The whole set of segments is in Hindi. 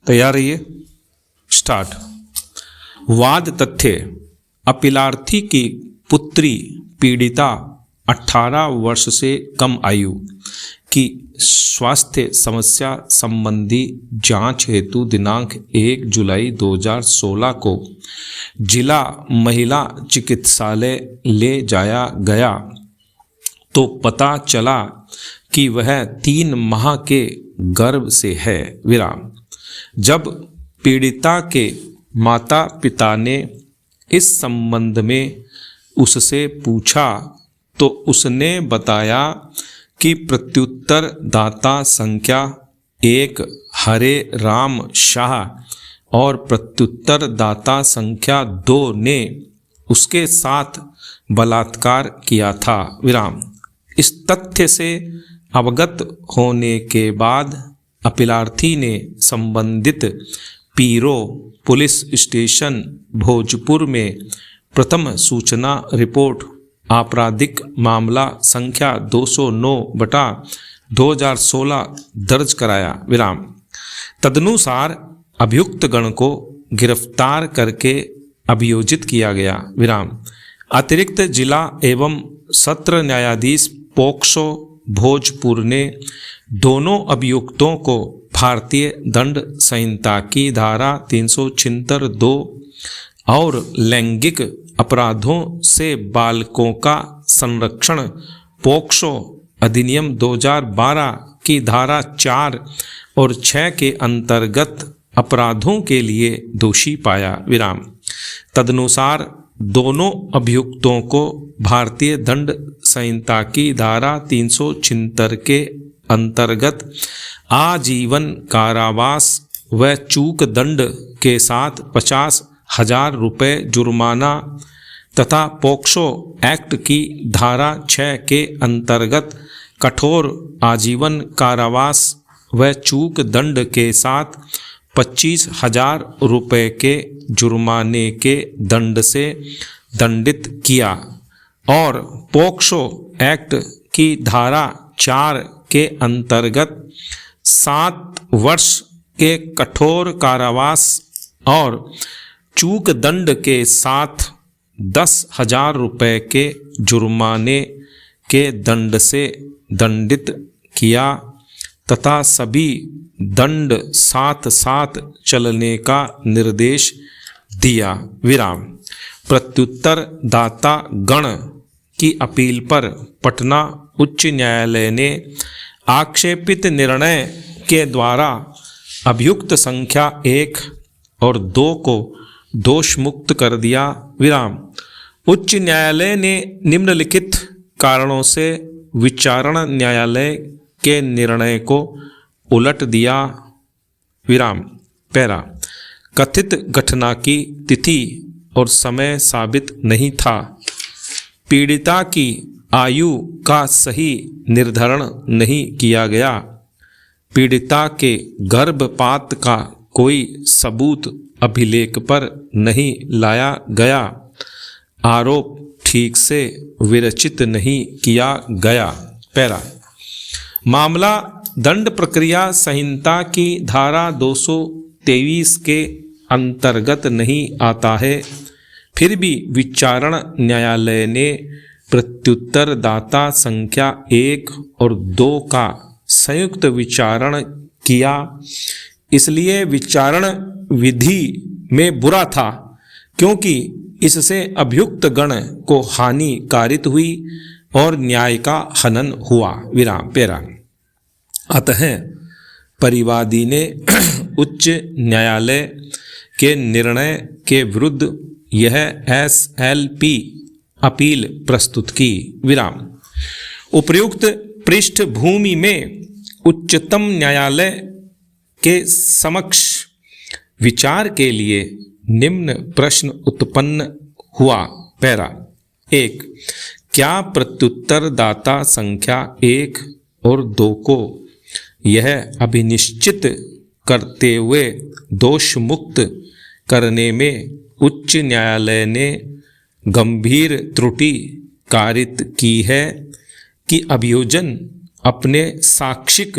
तैयार रहिए। स्टार्ट। वाद तथ्य। अपीलार्थी की पुत्री पीड़िता 18 वर्ष से कम आयु की स्वास्थ्य समस्या संबंधी जांच हेतु दिनांक 1 जुलाई 2016 को जिला महिला चिकित्सालय ले जाया गया तो पता चला कि वह 3 माह के गर्भ से है। विराम। जब पीड़िता के माता पिता ने इस संबंध में उससे पूछा तो उसने बताया कि प्रत्युत्तर दाता संख्या 1 हरे राम शाह और प्रत्युत्तर दाता संख्या 2 ने उसके साथ बलात्कार किया था। विराम। इस तथ्य से अवगत होने के बाद अपीलार्थी ने संबंधित पीरो पुलिस स्टेशन भोजपुर में प्रथम सूचना रिपोर्ट आपराधिक मामला संख्या 209/2016 दर्ज कराया। विराम। तदनुसार अभियुक्त गण को गिरफ्तार करके अभियोजित किया गया। विराम। अतिरिक्त जिला एवं सत्र न्यायाधीश पोक्सो भोजपुर ने दोनों अभियुक्तों को भारतीय दंड संहिता की धारा 376(2) और लैंगिक अपराधों से बालकों का संरक्षण पोक्सो अधिनियम 2012 की धारा 4 और 6 के अंतर्गत अपराधों के लिए दोषी पाया। विराम। तदनुसार दोनों अभियुक्तों को भारतीय दंड संहिता की धारा 376 के अंतर्गत आजीवन कारावास व चूक दंड के साथ 50,000 रुपये जुर्माना तथा पोक्सो एक्ट की धारा 6 के अंतर्गत कठोर आजीवन कारावास व चूक दंड के साथ 25,000 रुपये के जुर्माने के दंड से दंडित किया और पोक्सो एक्ट की धारा 4 के अंतर्गत 7 वर्ष के कठोर कारावास और चूक दंड के साथ 10,000 रुपये के जुर्माने के दंड से दंडित किया तथा सभी दंड साथ साथ चलने का निर्देश दिया। विराम। प्रत्युत्तर दाता गण की अपील पर पटना उच्च न्यायालय ने आक्षेपित निर्णय के द्वारा अभियुक्त संख्या 1 और 2 को दोष मुक्त कर दिया। विराम। उच्च न्यायालय ने निम्नलिखित कारणों से विचारण न्यायालय के निर्णय को उलट दिया। विराम। पैरा। कथित घटना की तिथि और समय साबित नहीं था। पीड़िता की आयु का सही निर्धारण नहीं किया गया। पीड़िता के गर्भपात का कोई सबूत अभिलेख पर नहीं लाया गया। आरोप ठीक से विरचित नहीं किया गया। पैरा। मामला दंड प्रक्रिया संहिता की धारा 223 के अंतर्गत नहीं आता है। फिर भी विचारण न्यायालय ने प्रत्युत्तर दाता संख्या 1 और 2 का संयुक्त विचारण किया। इसलिए विचारण विधि में बुरा था क्योंकि इससे अभियुक्त गण को हानि कारित हुई और न्याय का हनन हुआ। विराम। पैरा। अतः परिवादी ने उच्च न्यायालय के निर्णय के विरुद्ध यह SLP अपील प्रस्तुत की। विराम। उपर्युक्त पृष्ठभूमि में उच्चतम न्यायालय के समक्ष विचार के लिए निम्न प्रश्न उत्पन्न हुआ। पैरा। 1. क्या प्रत्युत्तर दाता संख्या 1 और 2 को यह अभिनिश्चित करते हुए दोष मुक्त करने में उच्च न्यायालय ने गंभीर त्रुटि कारित की है कि अभियोजन अपने साक्षिक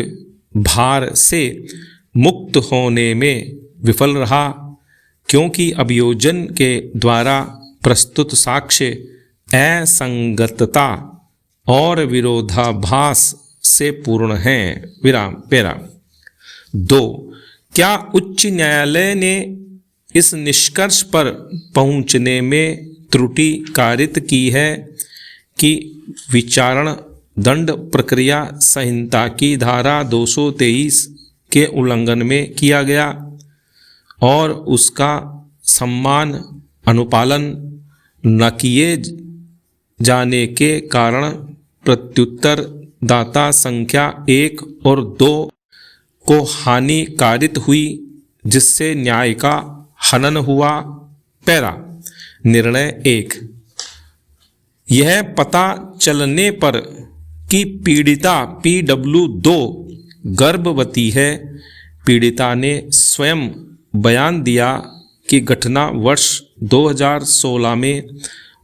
भार से मुक्त होने में विफल रहा, क्योंकि अभियोजन के द्वारा प्रस्तुत साक्ष्य असंगतता और विरोधाभास से पूर्ण हैं। विराम। पैरा 2। क्या उच्च न्यायालय ने इस निष्कर्ष पर पहुंचने में त्रुटि कारित की है कि विचारण दंड प्रक्रिया संहिता की धारा 223 के उल्लंघन में किया गया और उसका सम्मान अनुपालन न किए जाने के कारण प्रत्युत्तर दाता संख्या 1 और 2 को हानि कारित हुई, जिससे न्याय का हनन हुआ। पैरा निर्णय 1। यह पता चलने पर कि पीड़िता PW2 गर्भवती है, पीड़िता ने स्वयं बयान दिया कि घटना वर्ष 2016 में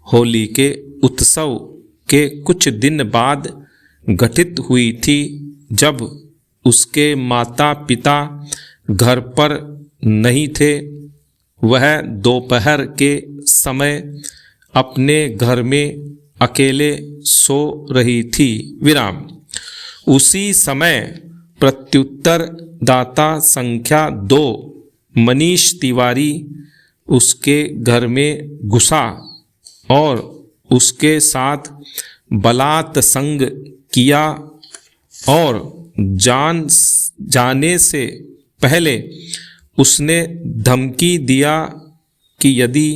होली के उत्सव के कुछ दिन बाद घटित हुई थी, जब उसके माता पिता घर पर नहीं थे। वह दोपहर के समय अपने घर में अकेले सो रही थी। विराम। उसी समय प्रत्युत्तर दाता संख्या 2 मनीष तिवारी उसके घर में घुसा और उसके साथ बलात्संग किया और जाने से पहले उसने धमकी दिया कि यदि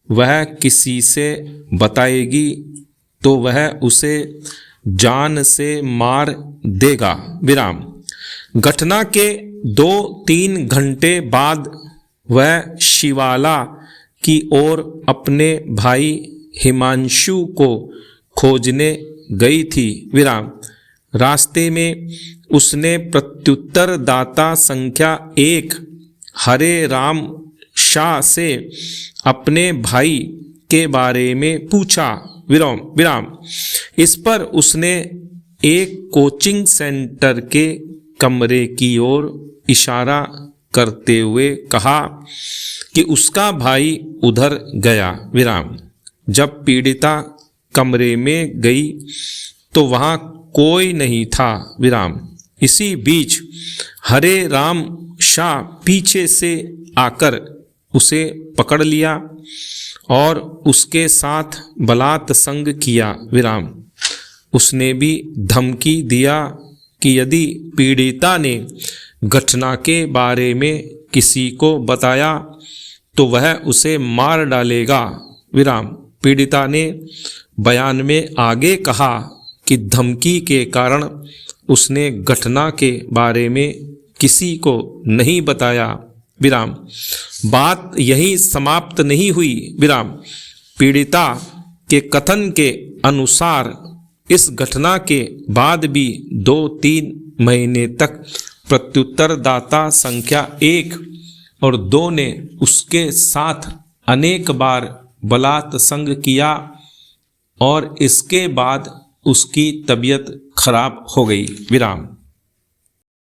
वह किसी से बताएगी तो वह उसे जान से मार देगा। विराम। घटना के 2-3 घंटे बाद वह शिवाला की ओर अपने भाई हिमांशु को खोजने गई थी। विराम। रास्ते में उसने प्रत्युत्तर दाता संख्या 1 हरे राम शाह से अपने भाई के बारे में पूछा। विराम। इस पर उसने एक कोचिंग सेंटर के कमरे की ओर इशारा करते हुए कहा कि उसका भाई उधर गया। विराम। जब पीड़िता कमरे में गई तो वहाँ कोई नहीं था। विराम। इसी बीच हरे राम शाह पीछे से आकर उसे पकड़ लिया और उसके साथ बलात्संग किया। विराम। उसने भी धमकी दिया कि यदि पीड़िता ने घटना के बारे में किसी को बताया तो वह उसे मार डालेगा। विराम। पीड़िता ने बयान में आगे कहा कि धमकी के कारण उसने घटना के बारे में किसी को नहीं बताया। विराम। बात यहीं समाप्त नहीं हुई। विराम। पीड़िता के कथन के अनुसार इस घटना के बाद भी 2-3 महीने तक प्रत्युत्तर दाता संख्या 1 और 2 ने उसके साथ अनेक बार बलात्संग किया और इसके बाद उसकी तबीयत खराब हो गई। विराम।